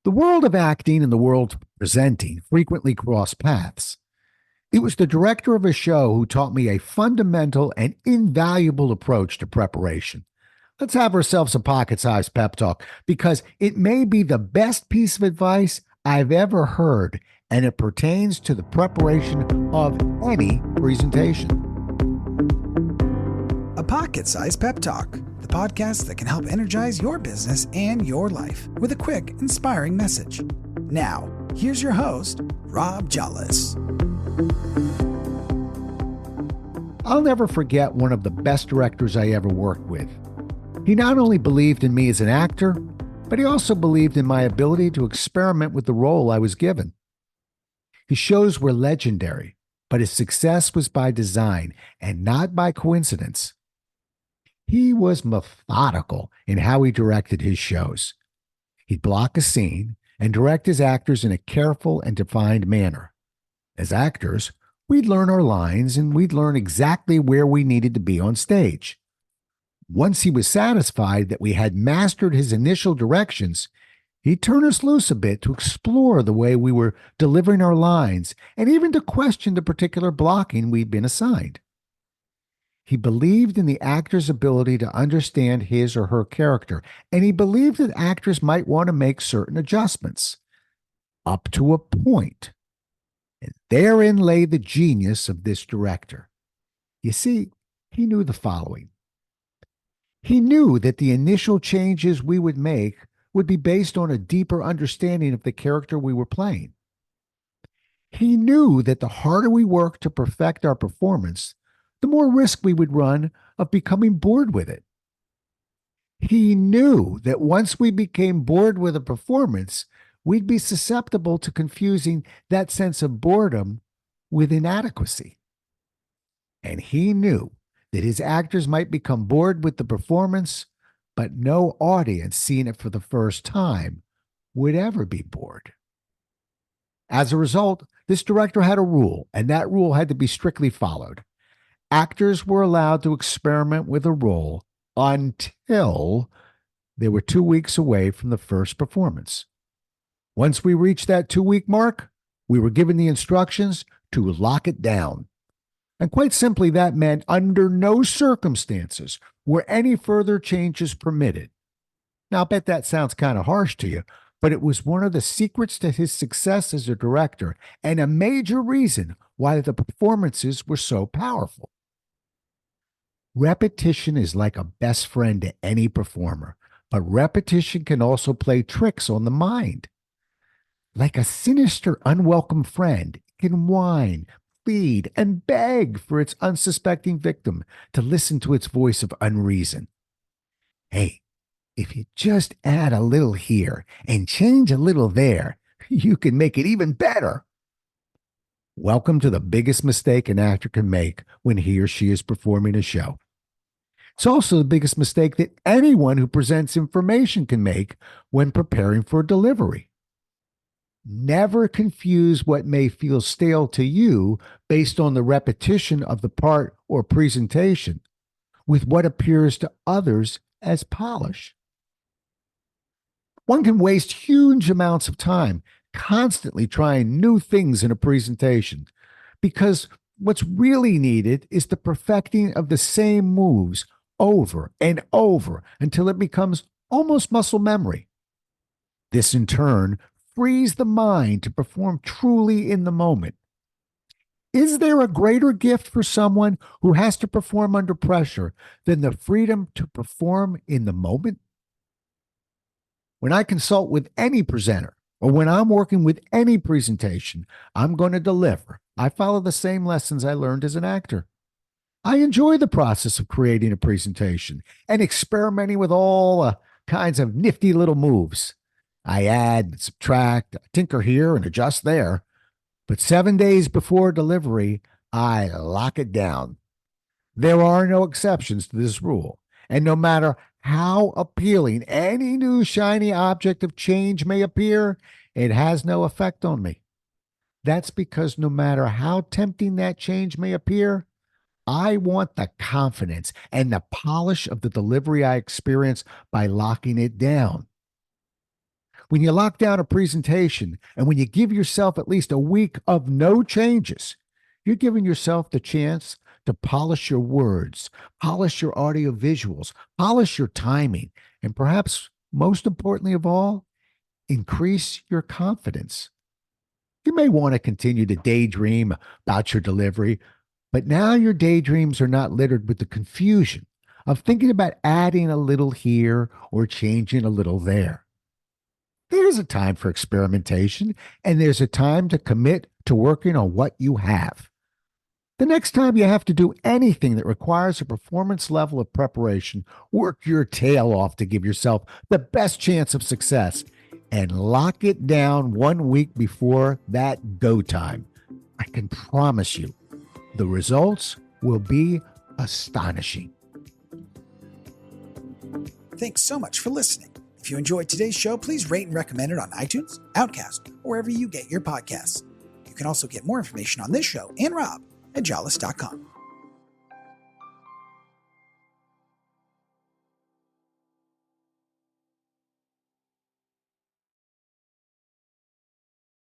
The world of acting and the world of presenting frequently cross paths. It was the director of a show who taught me a fundamental and invaluable approach to preparation. Let's have ourselves a pocket sized pep talk because it may be the best piece of advice I've ever heard, and it pertains to the preparation of any presentation. A Pocket Sized Pep Talk, the podcast that can help energize your business and your life with a quick, inspiring message. Now, here's your host, Rob Jollis. I'll never forget one of the best directors I ever worked with. He not only believed in me as an actor, but he also believed in my ability to experiment with the role I was given. His shows were legendary, but his success was by design and not by coincidence. He was methodical in how he directed his shows. He'd block a scene and direct his actors in a careful and defined manner. As actors, we'd learn our lines and we'd learn exactly where we needed to be on stage. Once he was satisfied that we had mastered his initial directions, he'd turn us loose a bit to explore the way we were delivering our lines and even to question the particular blocking we'd been assigned. He believed in the actor's ability to understand his or her character, and he believed that actors might want to make certain adjustments, up to a point. And therein lay the genius of this director. You see, he knew the following. He knew that the initial changes we would make would be based on a deeper understanding of the character we were playing. He knew that the harder we worked to perfect our performance, the more risk we would run of becoming bored with it. He knew that once we became bored with a performance, we'd be susceptible to confusing that sense of boredom with inadequacy. And he knew that his actors might become bored with the performance, but no audience seeing it for the first time would ever be bored. As a result, this director had a rule, and that rule had to be strictly followed. Actors were allowed to experiment with a role until they were 2 weeks away from the first performance. Once we reached that 2-week mark, we were given the instructions to lock it down. And quite simply, that meant under no circumstances were any further changes permitted. Now, I bet that sounds kind of harsh to you, but it was one of the secrets to his success as a director and a major reason why the performances were so powerful. Repetition is like a best friend to any performer, but repetition can also play tricks on the mind. Like a sinister, unwelcome friend, it can whine, plead, and beg for its unsuspecting victim to listen to its voice of unreason. Hey, if you just add a little here and change a little there, you can make it even better. Welcome to the biggest mistake an actor can make when he or she is performing a show. It's also the biggest mistake that anyone who presents information can make when preparing for delivery. Never confuse what may feel stale to you based on the repetition of the part or presentation with what appears to others as polish. One can waste huge amounts of time constantly trying new things in a presentation because what's really needed is the perfecting of the same moves over and over until it becomes almost muscle memory. This, in turn, frees the mind to perform truly in the moment. Is there a greater gift for someone who has to perform under pressure than the freedom to perform in the moment? When I consult with any presenter or when I'm working with any presentation I'm going to deliver, I follow the same lessons I learned as an actor. I enjoy the process of creating a presentation and experimenting with all kinds of nifty little moves. I add and subtract, tinker here and adjust there. But 7 days before delivery, I lock it down. There are no exceptions to this rule. And no matter how appealing any new shiny object of change may appear, it has no effect on me. That's because no matter how tempting that change may appear, I want the confidence and the polish of the delivery I experience by locking it down. When you lock down a presentation and when you give yourself at least a week of no changes, you're giving yourself the chance to polish your words, polish your audio visuals, polish your timing, and perhaps most importantly of all, increase your confidence. You may want to continue to daydream about your delivery, but now your daydreams are not littered with the confusion of thinking about adding a little here or changing a little there. There's a time for experimentation, and there's a time to commit to working on what you have. The next time you have to do anything that requires a performance level of preparation, work your tail off to give yourself the best chance of success and lock it down 1 week before that go time. I can promise you, the results will be astonishing. Thanks so much for listening. If you enjoyed today's show, please rate and recommend it on iTunes, Outcast, or wherever you get your podcasts. You can also get more information on this show and Rob at jollis.com.